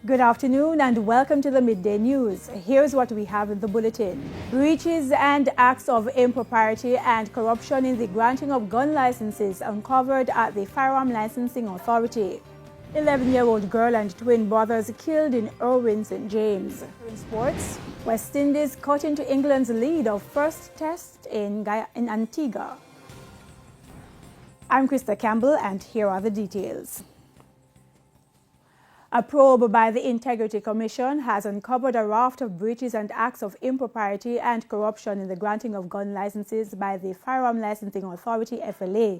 Good afternoon and welcome to the Midday News. Here's what we have in the bulletin. Breaches and acts of impropriety and corruption in the granting of gun licenses uncovered at the Firearm Licensing Authority. 11-year-old girl and twin brothers killed in Irwin, St. James. In sports, West Indies cut into England's lead of first test in Antigua. I'm Krista Campbell and here are the details. A probe by the Integrity Commission has uncovered a raft of breaches and acts of impropriety and corruption in the granting of gun licenses by the Firearm Licensing Authority (FLA).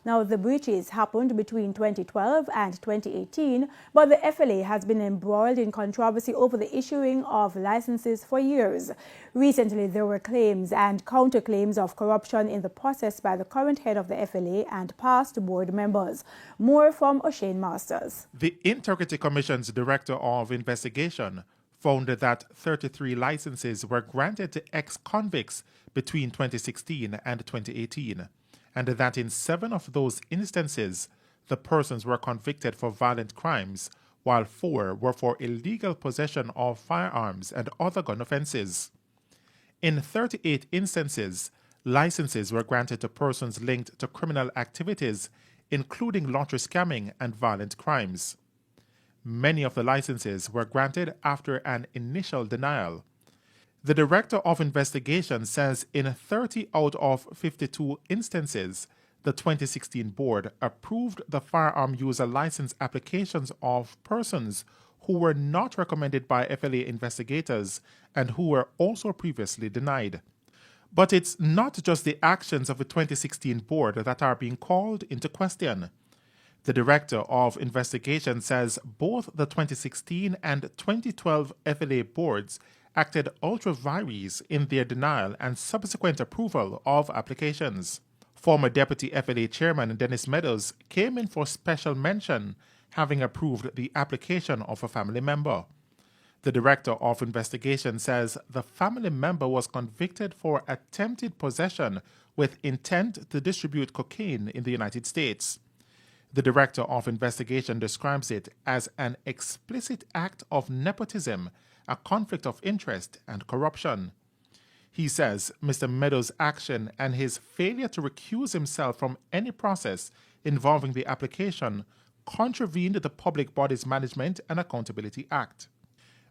Now, the breaches happened between 2012 and 2018, but the FLA has been embroiled in controversy over the issuing of licenses for years. Recently, there were claims and counterclaims of corruption in the process by the current head of the FLA and past board members. More from O'Shane Masters. The Integrity Commission's Director of Investigation found that 33 licenses were granted to ex-convicts between 2016 and 2018. And that in 7 of those instances, the persons were convicted for violent crimes, while 4 were for illegal possession of firearms and other gun offenses. In 38 instances, licenses were granted to persons linked to criminal activities, including lottery scamming and violent crimes. Many of the licenses were granted after an initial denial. The Director of Investigation says in 30 out of 52 instances, the 2016 board approved the firearm user license applications of persons who were not recommended by FLA investigators and who were also previously denied. But it's not just the actions of the 2016 board that are being called into question. The Director of Investigation says both the 2016 and 2012 FLA boards acted ultra vires in their denial and subsequent approval of applications. Former Deputy FLA Chairman Dennis Meadows came in for special mention, having approved the application of a family member. The Director of Investigation says the family member was convicted for attempted possession with intent to distribute cocaine in the United States. The Director of Investigation describes it as an explicit act of nepotism, a conflict of interest, and corruption. He says Mr. Meadows' action and his failure to recuse himself from any process involving the application contravened the Public Bodies Management and Accountability Act.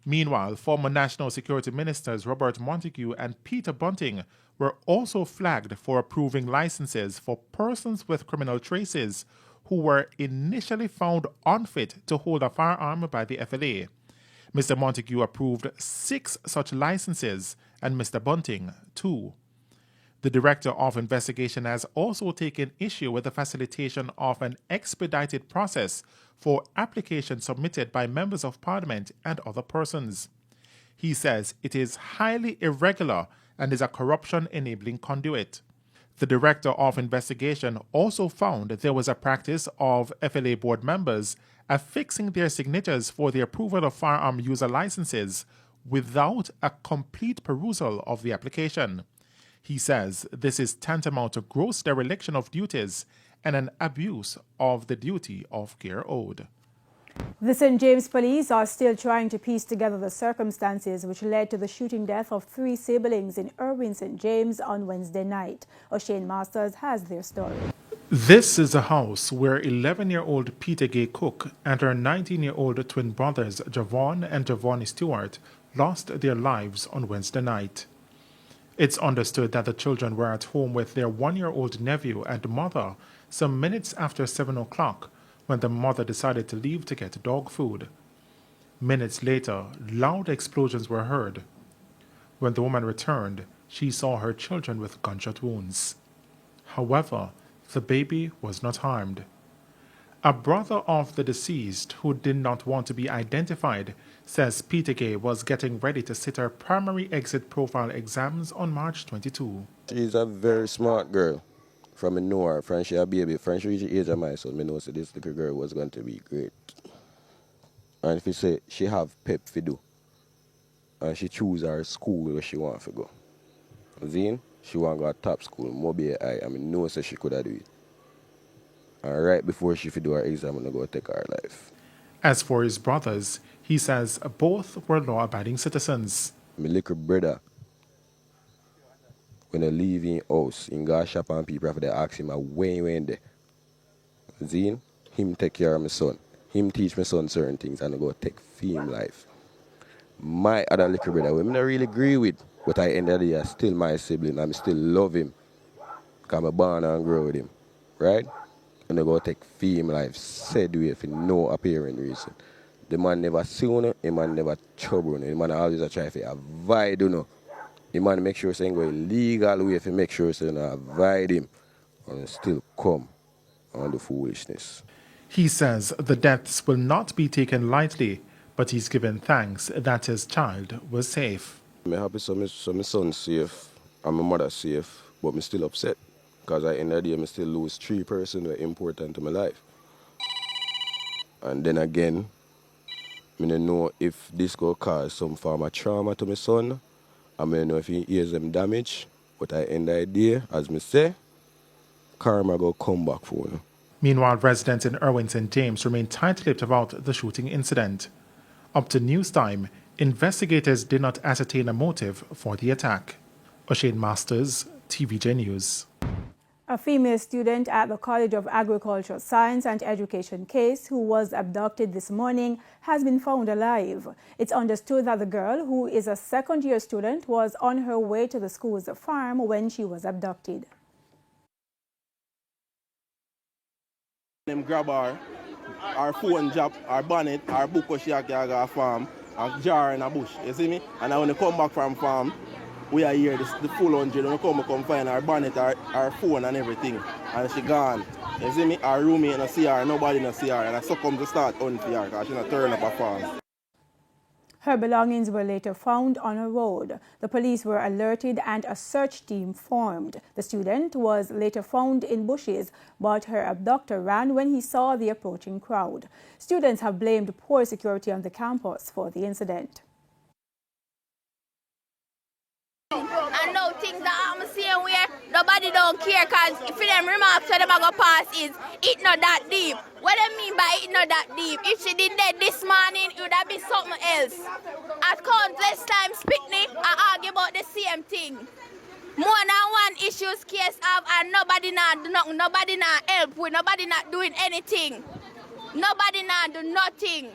Meanwhile, former National Security Ministers Robert Montague and Peter Bunting were also flagged for approving licenses for persons with criminal traces who were initially found unfit to hold a firearm by the FLA. Mr. Montague approved 6 such licenses and Mr. Bunting 2. The Director of Investigation has also taken issue with the facilitation of an expedited process for applications submitted by members of Parliament and other persons. He says it is highly irregular and is a corruption-enabling conduit. The Director of Investigation also found that there was a practice of FLA board members affixing their signatures for the approval of firearm user licenses without a complete perusal of the application. He says this is tantamount to gross dereliction of duties and an abuse of the duty of care owed. The St. James Police are still trying to piece together the circumstances which led to the shooting death of 3 siblings in Irwin, St. James on Wednesday night. O'Shane Masters has their story. This is a house where 11-year-old Peter Gay Cook and her 19-year-old twin brothers Javon and Javon Stewart lost their lives on Wednesday night. It's understood that the children were at home with their 1-year-old nephew and mother some minutes after 7 o'clock when the mother decided to leave to get dog food. Minutes later, loud explosions were heard. When the woman returned, she saw her children with gunshot wounds. However, the baby was not harmed. A brother of the deceased, who did not want to be identified, says Peter Gay was getting ready to sit her primary exit profile exams on March 22. She's a very smart girl. From me know her, from she a baby, from she reach the age of my son, me know so this little girl was going to be great. And if you say she have pep for do, and she choose her school where she want to go. Then she want to go to top school, Mobile I mean, know so she could have do it. And right before she do her exam, I'm going to go take her life. As for his brothers, he He says both were law-abiding citizens. My little brother, when I leave in house, in go shop and people after they ask him when there. Zine, him take care of my son. Him teach my son certain things and I go take fame life. My other little brother, we not really agree with, but at the end of the day, still my sibling. I still love him. Because I'm born and grow with him. Right? And I go take fame life, said way for no apparent reason. The man never sue no, the man never trouble no. The man always try to avoid no. The man make sure saying go illegal way to make sure saying avoid him. And still come on the foolishness. He says the deaths will not be taken lightly, but he's given thanks that his child was safe. I'm happy so my son safe and my mother safe, but I'm still upset. Because at the end of the day, I still lose 3 persons who are important to my life. And then again, I don't know if this will cause some form of trauma to my son. I don't know if he hears them damage. But at the end of the day, as I say, karma will come back for him. Meanwhile, residents in Irwin St. James remain tight-lipped about the shooting incident. Up to news time, investigators did not ascertain a motive for the attack. O'Shane Masters, TVJ News. A female student at the College of Agricultural Science and Education case who was abducted this morning has been found alive. It's understood that the girl, who is a second-year student, was on her way to the school's farm when she was abducted. Them grab our phone drop, our bonnet, our book what she a farm, a jar in a bush, you see me? And when they come back from farm, we are here, the full 100, when we come find our bonnet, our phone and everything. And she gone. You see me? Our roommate no see her, nobody no see her. And I succumb to start hunting for her because she not turn up a farm. Her belongings were later found on a road. The police were alerted and a search team formed. The student was later found in bushes, but her abductor ran when he saw the approaching crowd. Students have blamed poor security on the campus for the incident. And now things that I'm seeing where nobody don't care because if them remarks that them are going to pass is it not that deep. What I mean by it not that deep, if she did that this morning, it would have been something else. At countless times, picnic, I argue about the same thing. More than one issues case have and nobody not do nothing, nobody not help with, nobody not doing anything. Nobody not do nothing.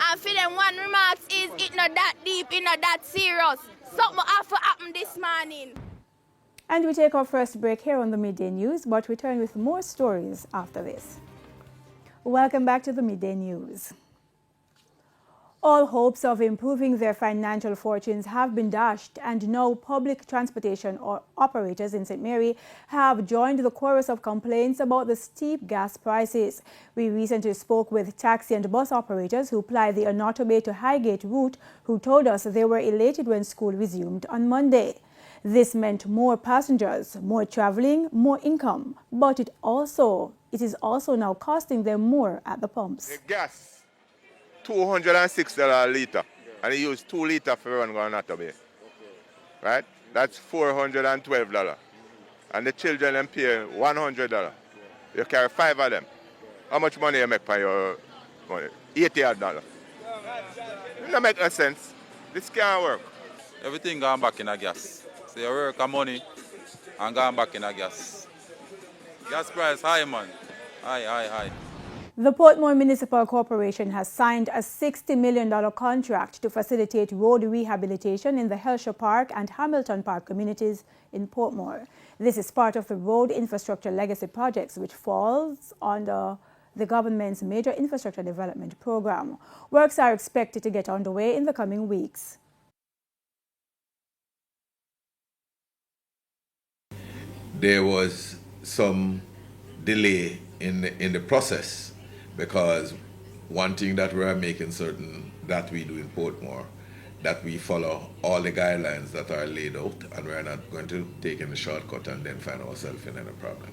And for them one remarks is it not that deep, it not that serious. Something have to happen this morning. And we take our first break here on the Midday News, but return with more stories after this. Welcome back to the Midday News. All hopes of improving their financial fortunes have been dashed, and now public transportation operators in St. Mary have joined the chorus of complaints about the steep gas prices. We recently spoke with taxi and bus operators who ply the Onoto Bay to Highgate route, who told us they were elated when school resumed on Monday. This meant more passengers, more traveling, more income, but it is also now costing them more at the pumps. The gas, $206 a litre, and they use 2 litres for everyone going out of Bay. Right? That's $412. And the children them pay $100. You carry 5 of them. How much money you make for your money? $80. It don't make no sense. This can't work. Everything gone back in a gas. So you work a money and gone back in a gas. Gas price high, man. High. The Portmore Municipal Corporation has signed a $60 million contract to facilitate road rehabilitation in the Helsher Park and Hamilton Park communities in Portmore. This is part of the Road Infrastructure Legacy Projects, which falls under the government's major infrastructure development program. Works are expected to get underway in the coming weeks. There was some delay in the process, because one thing that we are making certain that we do in Portmore, that we follow all the guidelines that are laid out, and we are not going to take any shortcut and then find ourselves in any problem.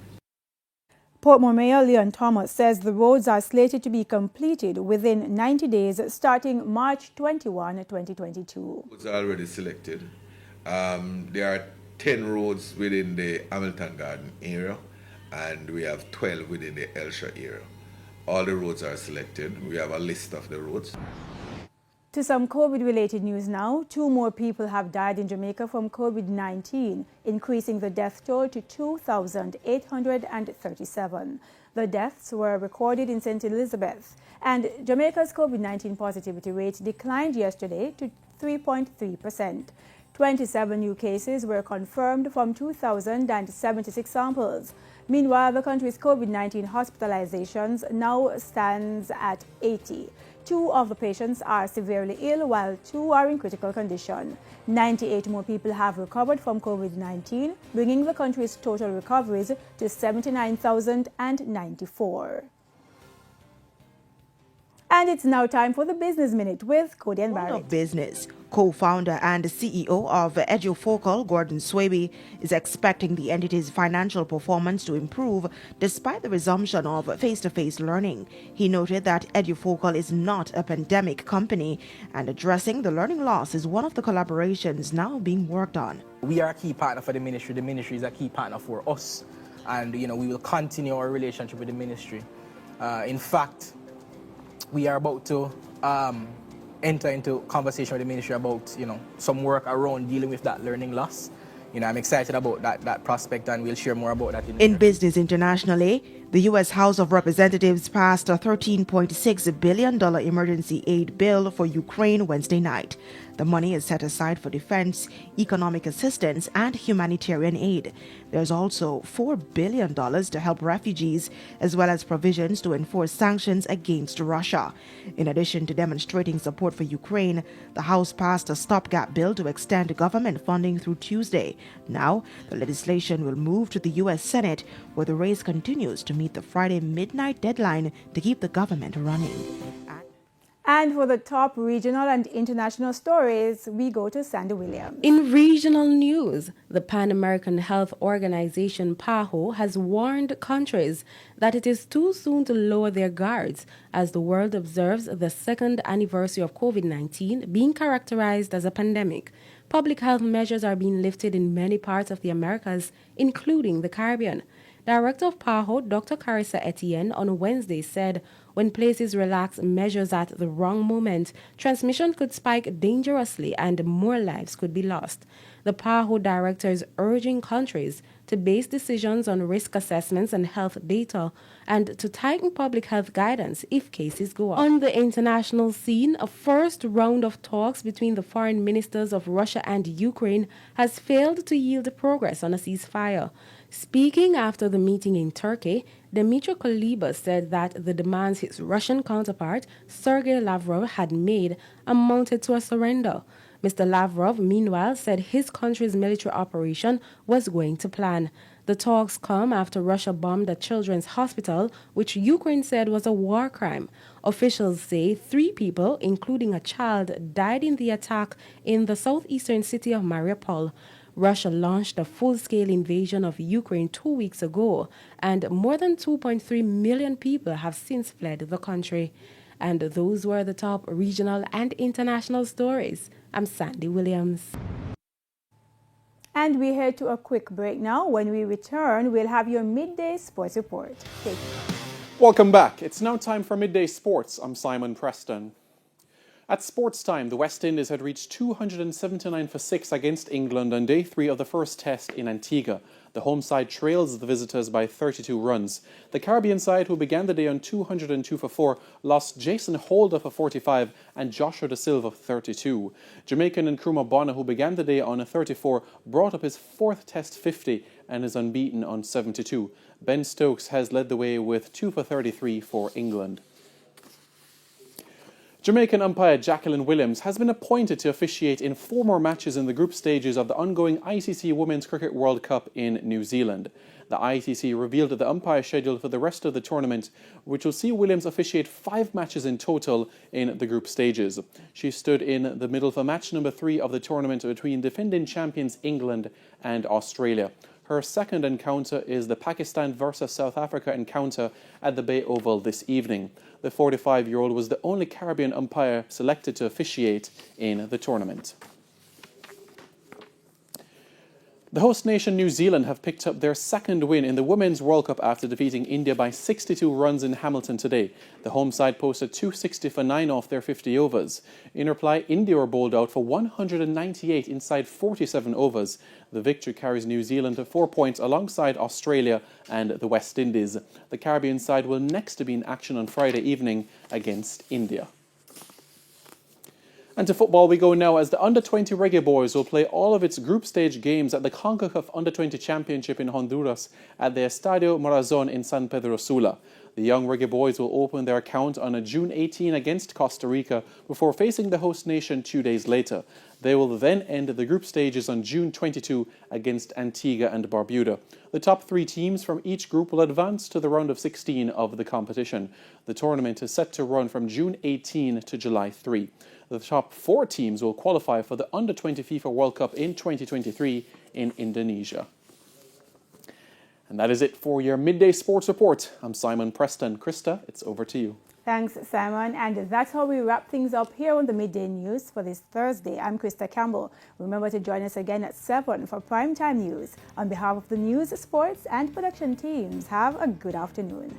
Portmore Mayor Leon Thomas says the roads are slated to be completed within 90 days starting March 21, 2022. Roads are already selected. There are 10 roads within the Hamilton Garden area, and we have 12 within the Helsher area. All the roads are selected. We have a list of the roads. To some COVID-related news now. 2 more people have died in Jamaica from COVID-19, increasing the death toll to 2,837. The deaths were recorded in St. Elizabeth, and Jamaica's COVID-19 positivity rate declined yesterday to 3.3%. 27 new cases were confirmed from 2,076 samples. Meanwhile, the country's COVID-19 hospitalizations now stands at 80. 2 of the patients are severely ill, while 2 are in critical condition. 98 more people have recovered from COVID-19, bringing the country's total recoveries to 79,094. And it's now time for the Business Minute with Cody and Barrett. Business. Co-founder and CEO of EduFocal, Gordon Swaby, is expecting the entity's financial performance to improve despite the resumption of face-to-face learning. He noted that EduFocal is not a pandemic company, and addressing the learning loss is one of the collaborations now being worked on. We are a key partner for the ministry. The ministry is a key partner for us, and we will continue our relationship with the ministry. In fact, we are about to enter into conversation with the ministry about, some work around dealing with that learning loss. I'm excited about that prospect, and we'll share more about that. In business internationally, the U.S. House of Representatives passed a $13.6 billion emergency aid bill for Ukraine Wednesday night. The money is set aside for defense, economic assistance, and humanitarian aid. There's also $4 billion to help refugees, as well as provisions to enforce sanctions against Russia. In addition to demonstrating support for Ukraine, the House passed a stopgap bill to extend government funding through Tuesday. Now, the legislation will move to the U.S. Senate, where the race continues to meet the Friday midnight deadline to keep the government running. And for the top regional and international stories, we go to Sandy Williams. In regional news, the Pan American Health Organization, PAHO, has warned countries that it is too soon to lower their guards as the world observes the second anniversary of COVID-19 being characterized as a pandemic. Public health measures are being lifted in many parts of the Americas, including the Caribbean. Director of PAHO, Dr. Carissa Etienne, on Wednesday said when places relax measures at the wrong moment, transmission could spike dangerously and more lives could be lost. The PAHO director is urging countries to base decisions on risk assessments and health data and to tighten public health guidance if cases go up. On the international scene, a first round of talks between the foreign ministers of Russia and Ukraine has failed to yield progress on a ceasefire. Speaking after the meeting in Turkey, Dmitry Kuleba said that the demands his Russian counterpart, Sergei Lavrov, had made amounted to a surrender. Mr. Lavrov, meanwhile, said his country's military operation was going to plan. The talks come after Russia bombed a children's hospital, which Ukraine said was a war crime. Officials say 3 people, including a child, died in the attack in the southeastern city of Mariupol. Russia launched a full-scale invasion of Ukraine 2 weeks ago, and more than 2.3 million people have since fled the country. And those were the top regional and international stories. I'm Sandy Williams. And we head to a quick break now. When we return, we'll have your midday sports report. Take care. Welcome back. It's now time for Midday Sports. I'm Simon Preston. At sports time, the West Indies had reached 279 for 6 against England on day 3 of the first test in Antigua. The home side trails the visitors by 32 runs. The Caribbean side, who began the day on 202 for 4, lost Jason Holder for 45 and Joshua Da Silva for 32. Jamaican Nkrumah Bonner, who began the day on a 34, brought up his 4th test 50 and is unbeaten on 72. Ben Stokes has led the way with 2 for 33 for England. Jamaican umpire Jacqueline Williams has been appointed to officiate in 4 more matches in the group stages of the ongoing ICC Women's Cricket World Cup in New Zealand. The ICC revealed the umpire schedule for the rest of the tournament, which will see Williams officiate 5 matches in total in the group stages. She stood in the middle for match number 3 of the tournament between defending champions England and Australia. Her second encounter is the Pakistan versus South Africa encounter at the Bay Oval this evening. The 45-year-old was the only Caribbean umpire selected to officiate in the tournament. The host nation New Zealand have picked up their second win in the Women's World Cup after defeating India by 62 runs in Hamilton today. The home side posted 260 for 9 off their 50 overs. In reply, India were bowled out for 198 inside 47 overs. The victory carries New Zealand to 4 points alongside Australia and the West Indies. The Caribbean side will next be in action on Friday evening against India. And to football we go now, as the Under-20 Reggae Boys will play all of its group stage games at the CONCACAF Under-20 Championship in Honduras at the Estadio Morazon in San Pedro Sula. The young Reggae Boys will open their account on June 18 against Costa Rica before facing the host nation 2 days later. They will then end the group stages on June 22 against Antigua and Barbuda. The top 3 teams from each group will advance to the round of 16 of the competition. The tournament is set to run from June 18 to July 3. The top 4 teams will qualify for the Under-20 FIFA World Cup in 2023 in Indonesia. And that is it for your Midday Sports Report. I'm Simon Preston. Krista, it's over to you. Thanks, Simon. And that's how we wrap things up here on the Midday News for this Thursday. I'm Krista Campbell. Remember to join us again at 7 for Primetime News. On behalf of the news, sports and production teams, have a good afternoon.